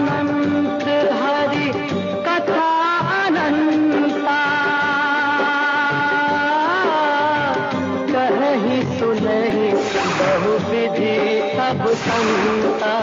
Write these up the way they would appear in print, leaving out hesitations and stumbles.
अनंत हरि कथा अनंता, कहीं सुनहि बहुविधि सब संता।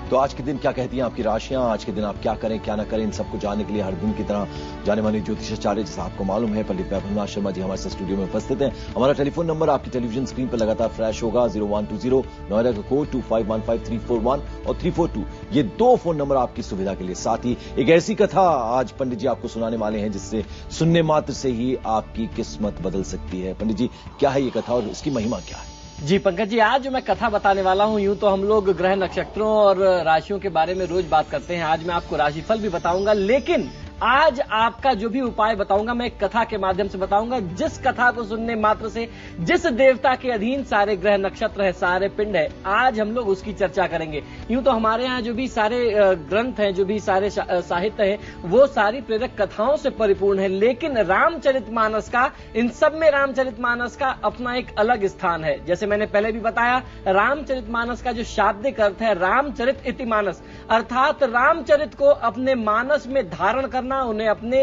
तो आज के दिन क्या कहती हैं आपकी राशियां, आज के दिन आप क्या करें क्या ना करें, इन सबको जानने के लिए हर दिन की तरह जाने माने ज्योतिषाचार्य जैसा आपको मालूम है पंडित वैभवनाथ शर्मा जी हमारे साथ स्टूडियो में उपस्थित हैं। हमारा टेलीफोन नंबर आपकी टेलीविजन स्क्रीन पर लगातार फ्लैश होगा 0120 नोएडा का कोड 2515341 और 342, ये 2 फोन नंबर आपकी सुविधा के लिए। साथ ही एक ऐसी कथा आज पंडित जी आपको सुनाने वाले हैं जिससे सुनने मात्र से ही आपकी किस्मत बदल सकती है। पंडित जी क्या है ये कथा और इसकी महिमा क्या है? जी पंकज जी, आज जो मैं कथा बताने वाला हूं, यूं तो हम लोग ग्रह नक्षत्रों और राशियों के बारे में रोज बात करते हैं। आज मैं आपको राशिफल भी बताऊंगा, लेकिन आज आपका जो भी उपाय बताऊंगा मैं एक कथा के माध्यम से बताऊंगा, जिस कथा को सुनने मात्र से जिस देवता के अधीन सारे ग्रह नक्षत्र है, सारे पिंड है, आज हम लोग उसकी चर्चा करेंगे। यूं तो हमारे यहाँ जो भी सारे ग्रंथ हैं, जो भी सारे साहित्य है, वो सारी प्रेरक कथाओं से परिपूर्ण है, लेकिन रामचरितमानस का, इन सब में रामचरितमानस का अपना एक अलग स्थान है। जैसे मैंने पहले भी बताया, रामचरितमानस का जो शाब्दिक अर्थ है रामचरित इति मानस, अर्थात रामचरित को अपने मानस में धारण करना, उन्हें अपने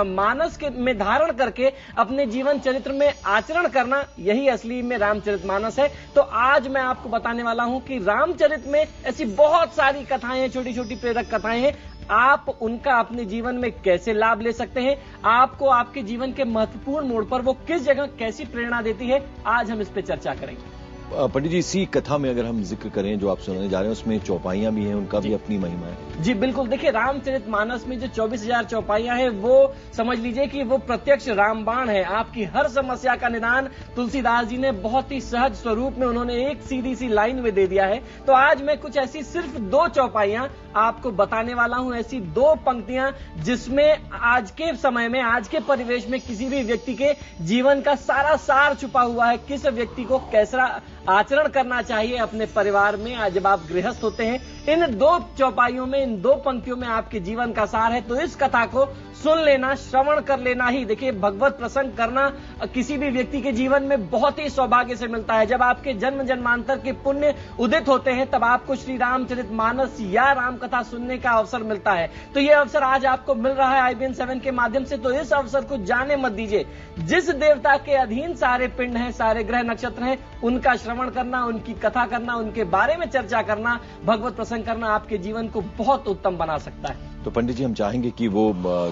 मानस के में धारण करके अपने जीवन चरित्र में आचरण करना, यही असली में रामचरितमानस है। तो आज मैं आपको बताने वाला हूं कि रामचरित में ऐसी बहुत सारी कथाएं हैं, छोटी छोटी प्रेरक कथाएं हैं, आप उनका अपने जीवन में कैसे लाभ ले सकते हैं, आपको आपके जीवन के महत्वपूर्ण मोड़ पर वो किस जगह कैसी प्रेरणा देती है, आज हम इस पे चर्चा करेंगे। पंडित जी इसी कथा में अगर हम जिक्र करें जो आप सुनाने जा रहे हैं, उसमें चौपाइयां भी हैं, उनका भी अपनी महिमा है। जी बिल्कुल, देखिए रामचरितमानस में जो 24,000 चौपाइयां हैं, वो समझ लीजिए कि वो प्रत्यक्ष रामबाण है। आपकी हर समस्या का निदान तुलसीदास जी ने बहुत ही सहज स्वरूप में उन्होंने एक सीधी सी लाइन में दे दिया है। तो आज मैं कुछ ऐसी सिर्फ 2 चौपाइयां आपको बताने वाला हूं, ऐसी 2 पंक्तियां जिसमें आज के समय में, आज के परिवेश में किसी भी व्यक्ति के जीवन का सारा सार छुपा हुआ है। किस व्यक्ति को कैसा आचरण करना चाहिए अपने परिवार में आज जब आप गृहस्थ होते हैं, इन 2 चौपाइयों में, इन 2 पंक्तियों में आपके जीवन का सार है। तो इस कथा को सुन लेना, श्रवण कर लेना ही। देखिए, भगवत प्रसंग करना किसी भी व्यक्ति के जीवन में बहुत ही सौभाग्य से मिलता है। जब आपके जन्म जन्मांतर के पुण्य उदित होते हैं, तब आपको श्री रामचरितमानस या राम कथा सुनने का अवसर मिलता है। तो यह अवसर आज आपको मिल रहा है IBN 7 के माध्यम से, तो इस अवसर को जाने मत दीजिए। जिस देवता के अधीन सारे पिंड हैं, सारे ग्रह नक्षत्र हैं, उनका श्रवण करना, उनकी कथा करना, उनके बारे में चर्चा करना, भगवत प्रसंग करना आपके जीवन को बहुत उत्तम बना सकता है। तो पंडित जी हम चाहेंगे कि वो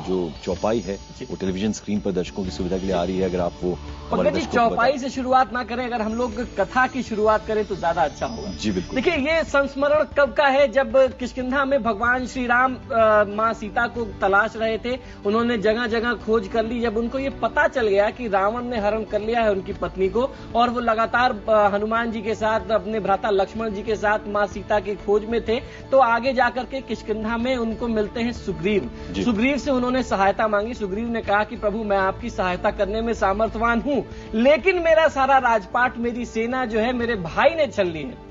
जो चौपाई है वो टेलीविजन स्क्रीन पर दर्शकों की सुविधा के लिए आ रही है, अगर आप वो पंकज जी चौपाई से शुरुआत ना करें, अगर हम लोग कथा की शुरुआत करें तो ज्यादा अच्छा होगा। जी बिल्कुल। देखिए, ये संस्मरण कब का है, जब किष्किंधा में भगवान श्री राम माँ सीता को तलाश रहे थे। उन्होंने जगह जगह खोज कर ली। जब उनको ये पता चल गया कि रावण ने हरण कर लिया है उनकी पत्नी को, और वो लगातार हनुमान जी के साथ, अपने भ्राता लक्ष्मण जी के साथ माँ सीता की खोज में थे, तो आगे जाकर के किष्किंधा में उनको मिलते हैं सुग्रीव। सुग्रीव से उन्होंने सहायता मांगी। सुग्रीव ने कहा कि प्रभु, मैं आपकी सहायता करने में सामर्थ्यवान हूं, लेकिन मेरा सारा राजपाट, मेरी सेना जो है मेरे भाई ने छल ली है।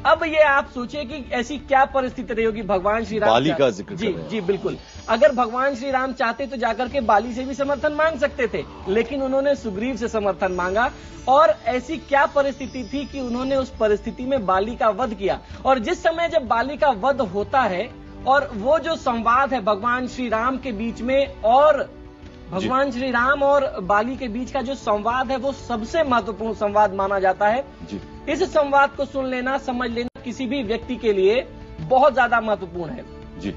अब ये आप सोचिए कि ऐसी क्या परिस्थिति रही होगी। भगवान श्री राम बाली का जिक्र जी बिल्कुल, अगर भगवान श्री राम चाहते तो जाकर के बाली से भी समर्थन मांग सकते थे, लेकिन उन्होंने सुग्रीव से समर्थन मांगा। और ऐसी क्या परिस्थिति थी कि उन्होंने उस परिस्थिति में बाली का वध किया। और जिस समय जब बाली का वध होता है, और वो जो संवाद है भगवान श्री राम के बीच में और भगवान श्री राम और बाली के बीच का जो संवाद है, वो सबसे महत्वपूर्ण संवाद माना जाता है। इस संवाद को सुन लेना, समझ लेना किसी भी व्यक्ति के लिए बहुत ज्यादा महत्वपूर्ण है। जी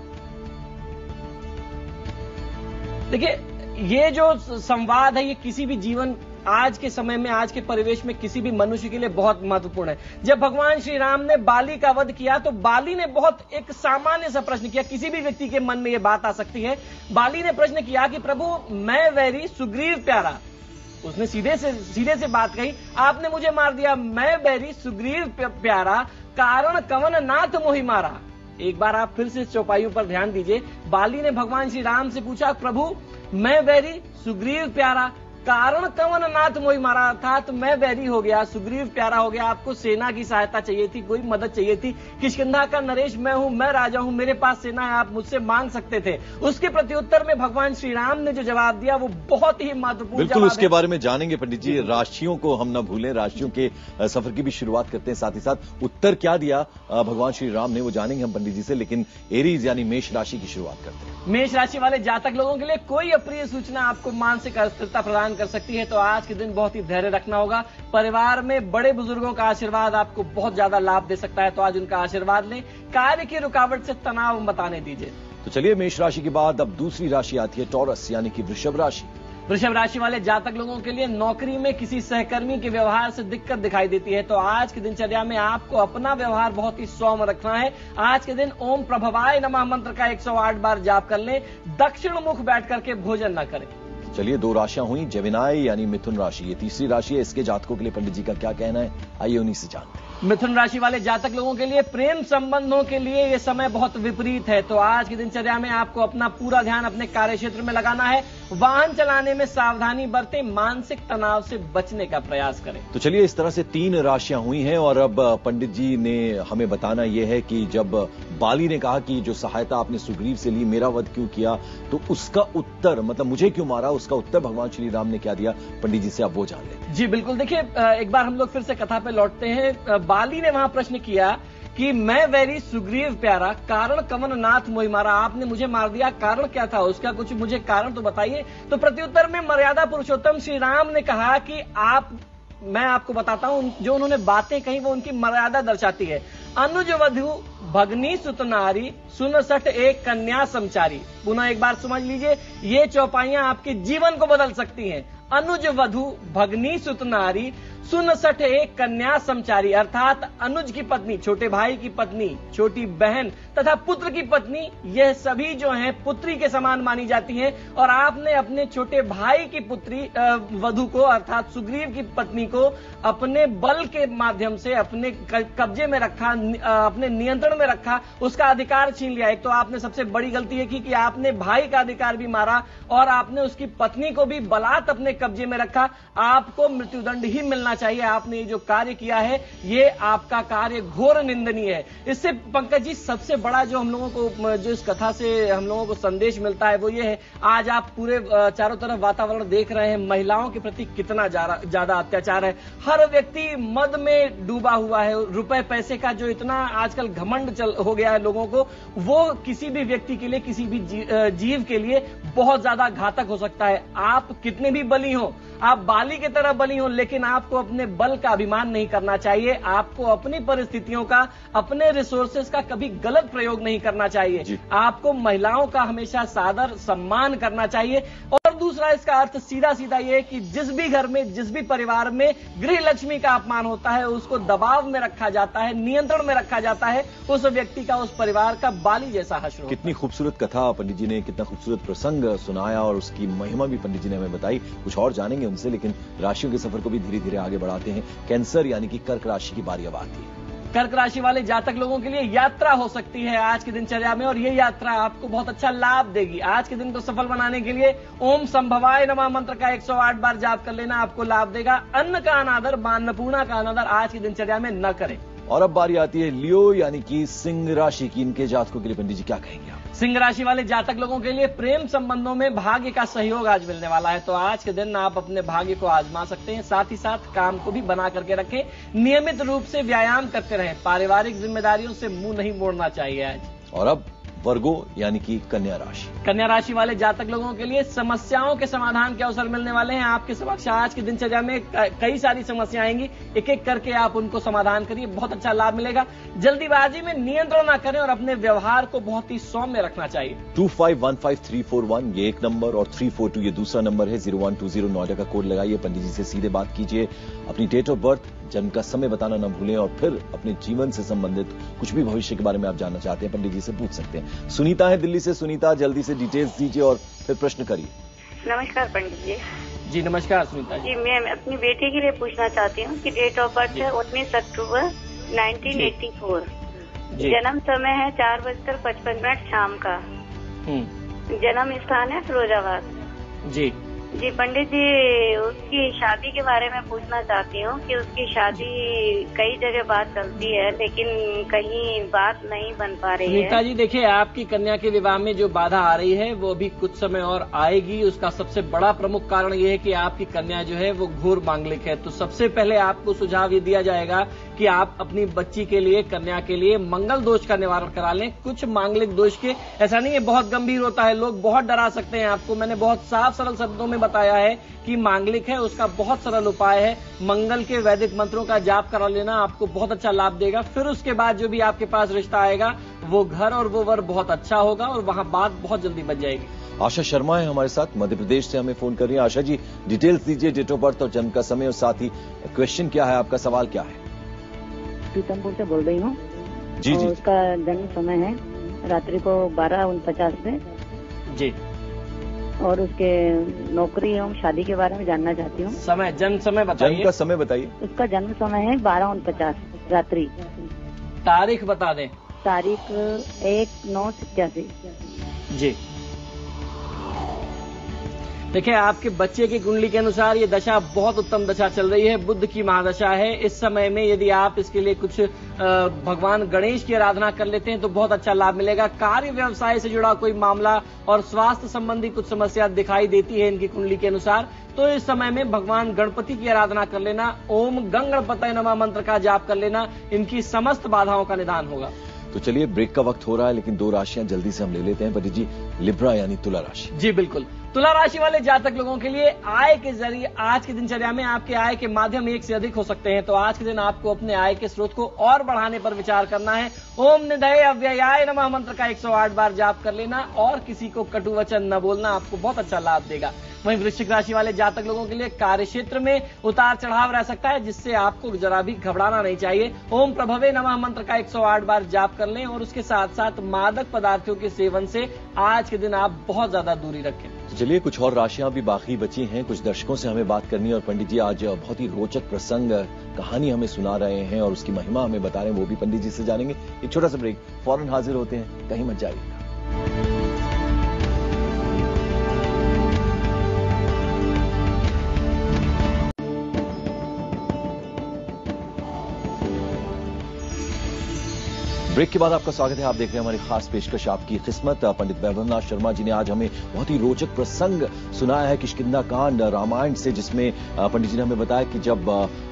देखिए, ये जो संवाद है, ये किसी भी जीवन, आज के समय में, आज के परिवेश में किसी भी मनुष्य के लिए बहुत महत्वपूर्ण है। जब भगवान श्री राम ने बाली का वध किया, तो बाली ने बहुत एक सामान्य सा प्रश्न किया। किसी भी व्यक्ति के मन में यह बात आ सकती है। बाली ने प्रश्न किया कि प्रभु, मैं वैरी सुग्रीव प्यारा, उसने सीधे से बात कही, आपने मुझे मार दिया, मैं बैरी सुग्रीव प्यारा, कारण कवन नाथ मोहि मारा। एक बार आप फिर से चौपाइयों पर ध्यान दीजिए। बाली ने भगवान श्री राम से पूछा, प्रभु मैं बैरी सुग्रीव प्यारा, कारण कवन नाथ मोहि मारा, अर्थात मैं बैरी हो गया, सुग्रीव प्यारा हो गया, आपको सेना की सहायता चाहिए थी, कोई मदद चाहिए थी। किष्किंधा का नरेश मैं हूं, मैं राजा हूं, मेरे पास सेना है, आप मुझसे मांग सकते थे। उसके प्रत्युत्तर में भगवान श्री राम ने जो जवाब दिया वो बहुत ही महत्वपूर्ण बिल्कुल जवाब उसके है। बारे में जानेंगे पंडित जी। राशियों को हम न भूलें, राशियों के सफर की भी शुरुआत करते हैं, साथ ही साथ उत्तर क्या दिया भगवान श्री राम ने वो जानेंगे हम पंडित जी से। लेकिन एरीज यानी मेष राशि की शुरुआत करते हैं। मेष राशि वाले जातक लोगों के लिए कोई अप्रिय सूचना आपको मानसिक अस्थिरता प्रदान कर सकती है, तो आज के दिन बहुत ही धैर्य रखना होगा। परिवार में बड़े बुजुर्गों का आशीर्वाद आपको बहुत ज्यादा लाभ दे सकता है, तो आज उनका आशीर्वाद लें। कार्य की रुकावट से तनाव बताने दीजिए। तो चलिए मेष राशि के बाद अब दूसरी राशि आती है टॉरस यानी कि वृषभ राशि। वृषभ राशि वाले जातक लोगों के लिए नौकरी में किसी सहकर्मी के व्यवहार से दिक्कत दिखाई देती है, तो आज की दिनचर्या में आपको अपना व्यवहार बहुत ही सौम्य रखना है। आज के दिन ओम प्रभवाय नमः मंत्र का 108 बार जाप कर लें। दक्षिण मुख बैठ करके भोजन न करें। चलिए दो राशियां हुई, जेमिनाई यानी मिथुन राशि, ये तीसरी राशि है। इसके जातकों के लिए पंडित जी का क्या कहना है, आइए उन्हीं से जानते हैं। मिथुन राशि वाले जातक लोगों के लिए प्रेम संबंधों के लिए ये समय बहुत विपरीत है, तो आज की दिनचर्या में आपको अपना पूरा ध्यान अपने कार्य क्षेत्र में लगाना है। वाहन चलाने में सावधानी बरतें, मानसिक तनाव से बचने का प्रयास करें। तो चलिए इस तरह से तीन राशियां हुई हैं और अब पंडित जी ने हमें बताना यह है कि जब बाली ने कहा कि जो सहायता आपने सुग्रीव से ली, मेरा वध क्यों किया, तो उसका उत्तर मतलब मुझे क्यों मारा, उसका उत्तर भगवान श्री राम ने क्या दिया, पंडित जी से आप वो जान लें। जी बिल्कुल, देखिए एक बार हम लोग फिर से कथा पे लौटते हैं। बाली ने वहां प्रश्न किया कि मैं वैरी सुग्रीव प्यारा, कारण कवन नाथ मोहि मारा, आपने मुझे मार दिया, कारण क्या था उसका, कुछ मुझे कारण तो बताइए। तो प्रत्युत्तर में मर्यादा पुरुषोत्तम श्री राम ने कहा कि मैं आपको बताता हूं, जो उन्होंने बातें कही वो उनकी मर्यादा दर्शाती है। अनुज वधु भगनी सुत नारी, सुन सठ एक कन्या समचारी। पुनः एक बार समझ लीजिए, ये चौपाइयां आपके जीवन को बदल सकती हैं। अनुज वधु भगनी सुत नारी, सुन सठ एक कन्या समचारी, अर्थात अनुज की पत्नी, छोटे भाई की पत्नी, छोटी बहन तथा पुत्र की पत्नी, यह सभी जो हैं पुत्री के समान मानी जाती हैं। और आपने अपने छोटे भाई की पुत्री वधु को अर्थात सुग्रीव की पत्नी को अपने बल के माध्यम से अपने कब्जे में रखा, अपने नियंत्रण में रखा, उसका अधिकार छीन लिया। एक तो आपने सबसे बड़ी गलती है कि आपने भाई का अधिकार भी मारा और आपने उसकी पत्नी को भी बलात् अपने कब्जे में रखा। आपको मृत्युदंड ही मिलना चाहिए। आपने ये जो कार्य किया है ये आपका कार्य घोर निंदनीय है। इससे पंकज जी सबसे बड़ा जो हम लोगों को, जो इस कथा से हम लोगों को संदेश मिलता है वो ये है, आज आप पूरे चारों तरफ वातावरण देख रहे हैं, महिलाओं के प्रति कितना ज्यादा अत्याचार है। हर व्यक्ति मद में डूबा हुआ है। रुपए पैसे का जो इतना आजकल घमंड हो गया है लोगों को, वो किसी भी व्यक्ति के लिए, किसी भी जीव के लिए बहुत ज्यादा घातक हो सकता है। आप कितने भी बली हो, आप बाली की तरह बली हो, लेकिन आपको अपने बल का अभिमान नहीं करना चाहिए। आपको अपनी परिस्थितियों का, अपने रिसोर्सेज का कभी गलत प्रयोग नहीं करना चाहिए। आपको महिलाओं का हमेशा सादर सम्मान करना चाहिए। और दूसरा इसका अर्थ सीधा सीधा ये कि जिस भी घर में, जिस भी परिवार में गृह लक्ष्मी का अपमान होता है, उसको दबाव में रखा जाता है, नियंत्रण में रखा जाता है, उस व्यक्ति का, उस परिवार का बाली जैसा हश्र होता है। कितनी खूबसूरत कथा पंडित जी ने, कितना खूबसूरत प्रसंग सुनाया और उसकी महिमा भी पंडित जी ने हमें बताई। कुछ और जानेंगे उनसे, लेकिन राशियों के सफर को भी धीरे धीरे आगे बढ़ाते हैं। कैंसर यानी कि कर्क राशि की बारी अब आती है। कर्क राशि वाले जातक लोगों के लिए यात्रा हो सकती है आज की दिनचर्या में, और ये यात्रा आपको बहुत अच्छा लाभ देगी। आज के दिन को सफल बनाने के लिए ओम संभवाय नमः मंत्र का 108 बार जाप कर लेना आपको लाभ देगा। अन्न का अनादर, अन्नपूर्णा का अनादर आज की दिनचर्या में न करें। और अब बारी आती है लियो यानी कि सिंह राशि की। इनके जातकों के लिए पंडित जी क्या कहेंगे आप? सिंह राशि वाले जातक लोगों के लिए प्रेम संबंधों में भाग्य का सहयोग आज मिलने वाला है, तो आज के दिन आप अपने भाग्य को आजमा सकते हैं। साथ ही साथ काम को भी बना करके रखें। नियमित रूप से व्यायाम करते रहें। पारिवारिक जिम्मेदारियों से मुंह नहीं मोड़ना चाहिए आज। और अब वर्गो यानी कि कन्या राशि। कन्या राशि वाले जातक लोगों के लिए समस्याओं के समाधान के अवसर मिलने वाले हैं। आपके समक्ष आज की दिनचर्या में कई सारी समस्याएं आएंगी, एक एक करके आप उनको समाधान करिए, बहुत अच्छा लाभ मिलेगा। जल्दीबाजी में नियंत्रण न करें और अपने व्यवहार को बहुत ही सौम्य रखना चाहिए। 25155341 ये एक नंबर और 342 ये दूसरा नंबर है। 0120 नोएडा का कोड लगाइए, पंडित जी से सीधे बात कीजिए। अपनी डेट ऑफ बर्थ, जन्म का समय बताना न भूलें और फिर अपने जीवन से संबंधित कुछ भी भविष्य के बारे में आप जानना चाहते हैं पंडित जी से पूछ सकते हैं। सुनीता है दिल्ली से। सुनीता, जल्दी से डिटेल्स दीजिए और फिर प्रश्न करिए। नमस्कार पंडित जी। जी नमस्कार सुनीता जी। मैं अपनी बेटी के लिए पूछना चाहती हूँ कि डेट ऑफ बर्थ है 19 अक्टूबर 1984। जन्म समय है 4:55 शाम का। जन्म स्थान है फिरोजाबाद। जी। जी पंडित जी, उसकी शादी के बारे में पूछना चाहती हूँ कि उसकी शादी कई जगह बात चलती है लेकिन कहीं बात नहीं बन पा रही है। रीता जी देखिए, आपकी कन्या के विवाह में जो बाधा आ रही है वो भी कुछ समय और आएगी। उसका सबसे बड़ा प्रमुख कारण ये है कि आपकी कन्या जो है वो घोर मांगलिक है। तो सबसे पहले आपको सुझाव ये दिया जाएगा कि आप अपनी बच्ची के लिए, कन्या के लिए मंगल दोष का निवारण करा लें। कुछ मांगलिक दोष के ऐसा नहीं है बहुत गंभीर होता है, लोग बहुत डरा सकते हैं आपको। मैंने बहुत साफ सरल शब्दों में बताया है कि मांगलिक है, उसका बहुत सरल उपाय है मंगल के वैदिक मंत्रों का जाप करा लेना, आपको बहुत अच्छा लाभ देगा। फिर उसके बाद जो भी आपके पास रिश्ता आएगा वो घर और वो वर बहुत अच्छा होगा और वहां बात बहुत जल्दी बन जाएगी। आशा शर्मा है हमारे साथ, मध्य प्रदेश से हमें फोन कर रही है। आशा जी, डिटेल्स दीजिए, डेट ऑफ बर्थ और जन्म का समय और साथ ही क्वेश्चन क्या है, आपका सवाल क्या है? पीतमपुर से बोल रही हूँ। जी जी। उसका जन्म समय है रात्रि को 12:49 पे जी। और उसके नौकरी एवं शादी के बारे में जानना चाहती हूँ। समय, जन्म समय बताइए। जन्म का समय बताइए। उसका जन्म समय है 12:49 रात्रि। तारीख बता दें। तारीख 1/9/87। जी देखिए, आपके बच्चे की कुंडली के अनुसार ये दशा बहुत उत्तम दशा चल रही है, बुध की महादशा है। इस समय में यदि आप इसके लिए कुछ भगवान गणेश की आराधना कर लेते हैं तो बहुत अच्छा लाभ मिलेगा। कार्य व्यवसाय से जुड़ा कोई मामला और स्वास्थ्य संबंधी कुछ समस्या दिखाई देती है इनकी कुंडली के अनुसार, तो इस समय में भगवान गणपति की आराधना कर लेना, ओम गंगणपतये नमः मंत्र का जाप कर लेना, इनकी समस्त बाधाओं का निदान होगा। तो चलिए, ब्रेक का वक्त हो रहा है लेकिन दो राशियां जल्दी से हम ले लेते हैं पंडित जी। लिब्रा यानी तुला राशि। जी बिल्कुल, तुला राशि वाले जातक लोगों के लिए आय के जरिए आज की दिनचर्या में आपके आय के माध्यम एक से अधिक हो सकते हैं। तो आज के दिन आपको अपने आय के स्रोत को और बढ़ाने पर विचार करना है। ओम निधये अव्ययाय नमः मंत्र का 108 बार जाप कर लेना और किसी को कटु वचन न बोलना आपको बहुत अच्छा लाभ देगा। वहीं वृश्चिक राशि वाले जातक लोगों के लिए कार्य क्षेत्र में उतार चढ़ाव रह सकता है, जिससे आपको जरा भी घबराना नहीं चाहिए। ओम प्रभवे नमः मंत्र का 108 बार जाप कर लें और उसके साथ साथ मादक पदार्थों के सेवन से आज के दिन आप बहुत ज्यादा दूरी रखें। तो चलिए, कुछ और राशियां भी बाकी बची हैं, कुछ दर्शकों से हमें बात करनी है और पंडित जी आज बहुत ही रोचक प्रसंग कहानी हमें सुना रहे हैं और उसकी महिमा हमें बता रहे हैं, वो भी पंडित जी से जानेंगे। एक छोटा सा ब्रेक, फौरन हाजिर होते हैं, कहीं मत जाइएगा। ब्रेक के बाद आपका स्वागत है। आप देख रहे हैं हमारी खास पेशकश आपकी किस्मत। पंडित वैभवनाथ शर्मा जी ने आज हमें बहुत ही रोचक प्रसंग सुनाया है किष्किंधा कांड रामायण से, जिसमें पंडित जी ने हमें बताया कि जब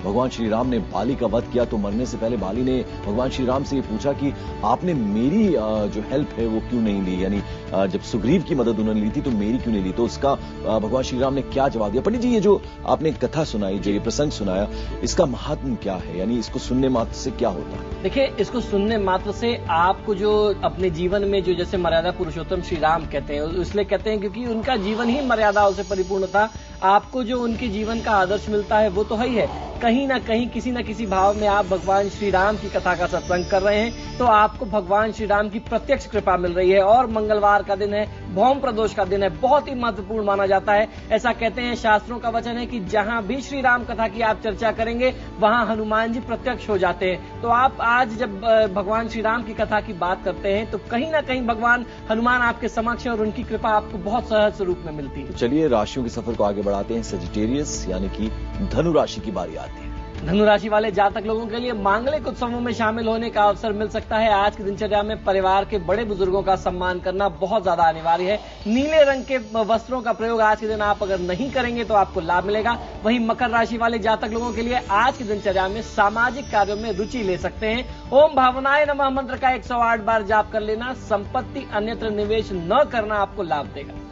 भगवान श्री राम ने बाली का वध किया तो मरने से पहले बाली ने भगवान श्री राम से ये पूछा कि आपने मेरी जो हेल्प है वो क्यों नहीं ली, यानी जब सुग्रीव की मदद उन्होंने ली थी तो मेरी क्यों नहीं ली। तो उसका भगवान श्री राम ने क्या जवाब दिया? पंडित जी, ये जो आपने कथा सुनाई, जो ये प्रसंग सुनाया, इसका महात्म क्या है, यानी इसको सुनने मात्र से क्या होता है? देखिए, इसको सुनने मात्र से आपको जो अपने जीवन में जो जैसे मर्यादा पुरुषोत्तम श्री राम कहते हैं, इसलिए कहते हैं क्योंकि उनका जीवन ही मर्यादाओं से परिपूर्ण था। आपको जो उनके जीवन का आदर्श मिलता है वो तो है ही है, कहीं ना कहीं किसी न किसी भाव में आप भगवान श्री राम की कथा का सत्संग कर रहे हैं तो आपको भगवान श्री राम की प्रत्यक्ष कृपा मिल रही है। और मंगलवार का दिन है, भौम प्रदोष का दिन है, बहुत ही महत्वपूर्ण माना जाता है। ऐसा कहते हैं, शास्त्रों का वचन है कि जहां भी श्री राम कथा की आप चर्चा करेंगे वहां हनुमान जी प्रत्यक्ष हो जाते हैं। तो आप आज जब भगवान श्री राम की कथा की बात करते हैं तो कहीं ना कहीं भगवान हनुमान आपके समक्ष है और उनकी कृपा आपको बहुत सहज स्वरूप में मिलती है। तो चलिए, राशियों के सफर को आगे बढ़ाते हैं। सजिटेरियस यानी कि धनु राशि की बारी आती है। धनु राशि वाले जातक लोगों के लिए मांगलिक उत्सवों में शामिल होने का अवसर मिल सकता है। आज की दिनचर्या में परिवार के बड़े बुजुर्गों का सम्मान करना बहुत ज्यादा अनिवार्य है। नीले रंग के वस्त्रों का प्रयोग आज के दिन आप अगर नहीं करेंगे तो आपको लाभ मिलेगा। वहीं मकर राशि वाले जातक लोगों के लिए आज की दिनचर्या में सामाजिक कार्यों में रुचि ले सकते हैं। ओम भावनाय नमः मंत्र का 108 बार जाप कर लेना, संपत्ति अन्यत्र निवेश न करना आपको लाभ देगा।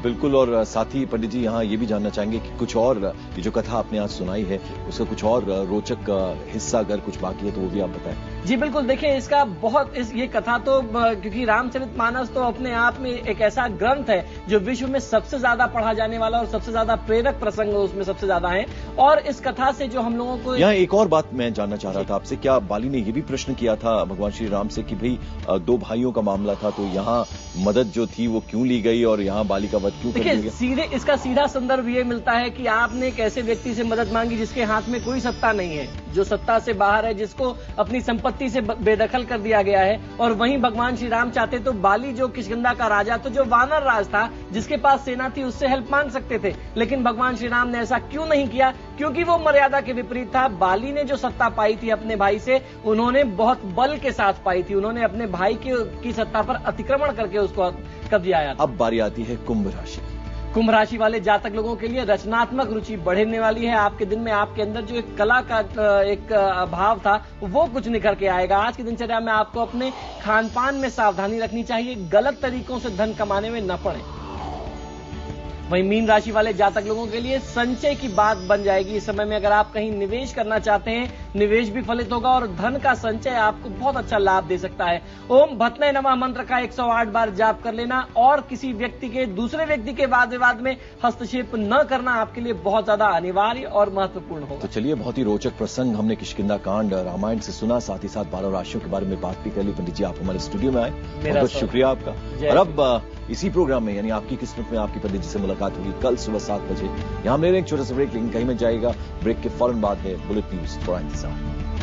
बिल्कुल, और साथ ही पंडित जी यहाँ ये भी जानना चाहेंगे कि कुछ और ये जो कथा आपने आज सुनाई है उसका कुछ और रोचक हिस्सा अगर कुछ बाकी है तो वो भी आप बताएं। जी बिल्कुल, देखिए इसका बहुत ये कथा तो क्योंकि रामचरितमानस तो अपने आप में एक ऐसा ग्रंथ है जो विश्व में सबसे ज्यादा पढ़ा जाने वाला और सबसे ज्यादा प्रेरक प्रसंग उसमें सबसे ज्यादा है। और इस कथा से जो हम लोगों को यहाँ एक और बात मैं जानना चाह रहा था आपसे, क्या बाली ने ये भी प्रश्न किया था भगवान श्री राम से कि भाई दो भाइयों का मामला था तो यहाँ मदद जो थी वो क्यों ली गई और यहाँ बाली का वध क्यों कर दिया गया? सीधे इसका सीधा संदर्भ ये मिलता है कि आपने एक ऐसे व्यक्ति से मदद मांगी जिसके हाथ में कोई सत्ता नहीं है, जो सत्ता से बाहर है, जिसको अपनी संपत्ति से बेदखल कर दिया गया है। और वहीं भगवान श्री राम चाहते तो बाली जो किष्किंधा का राजा, तो जो वानर राज था, जिसके पास सेना थी, उससे हेल्प मांग सकते थे। लेकिन भगवान श्री राम ने ऐसा क्यों नहीं किया? क्योंकि वो मर्यादा के विपरीत था। बाली ने जो सत्ता पाई थी अपने भाई से, उन्होंने बहुत बल के साथ पाई थी। उन्होंने अपने भाई की सत्ता पर अतिक्रमण करके उसको कब्जाया था। अब बारी आती है कुंभ राशि। कुंभ राशि वाले जातक लोगों के लिए रचनात्मक रुचि बढ़ने वाली है। आपके दिन में आपके अंदर जो एक कला का एक भाव था, वो कुछ निखर के आएगा। आज की दिनचर्या में आपको अपने खान पान में सावधानी रखनी चाहिए, गलत तरीकों से धन कमाने में न पड़े। वहीं मीन राशि वाले जातक लोगों के लिए संचय की बात बन जाएगी। इस समय में अगर आप कहीं निवेश करना चाहते हैं, निवेश भी फलित होगा और धन का संचय आपको बहुत अच्छा लाभ दे सकता है। ओम भतने नमः मंत्र का 108 बार जाप कर लेना और किसी दूसरे व्यक्ति के वाद विवाद में हस्तक्षेप न करना आपके लिए बहुत ज्यादा अनिवार्य और महत्वपूर्ण होगा। तो चलिए, बहुत ही रोचक प्रसंग हमने किष्किंधा कांड रामायण से सुना, साथ ही साथ 12 राशियों के बारे में बात भी कर ली। पंडित जी, आप हमारे स्टूडियो में आए, बहुत शुक्रिया आपका। और अब इसी प्रोग्राम में, यानी आपकी किस्मत में, आपकी पंडित जी से मुलाकात होगी कल सुबह 7 बजे। यहां हम ले रहे हैं एक छोटा सा ब्रेक, लेकिन कहीं में जाएगा। ब्रेक के फौरन बाद है बुलेटिन न्यूज। थोड़ा इंतजार।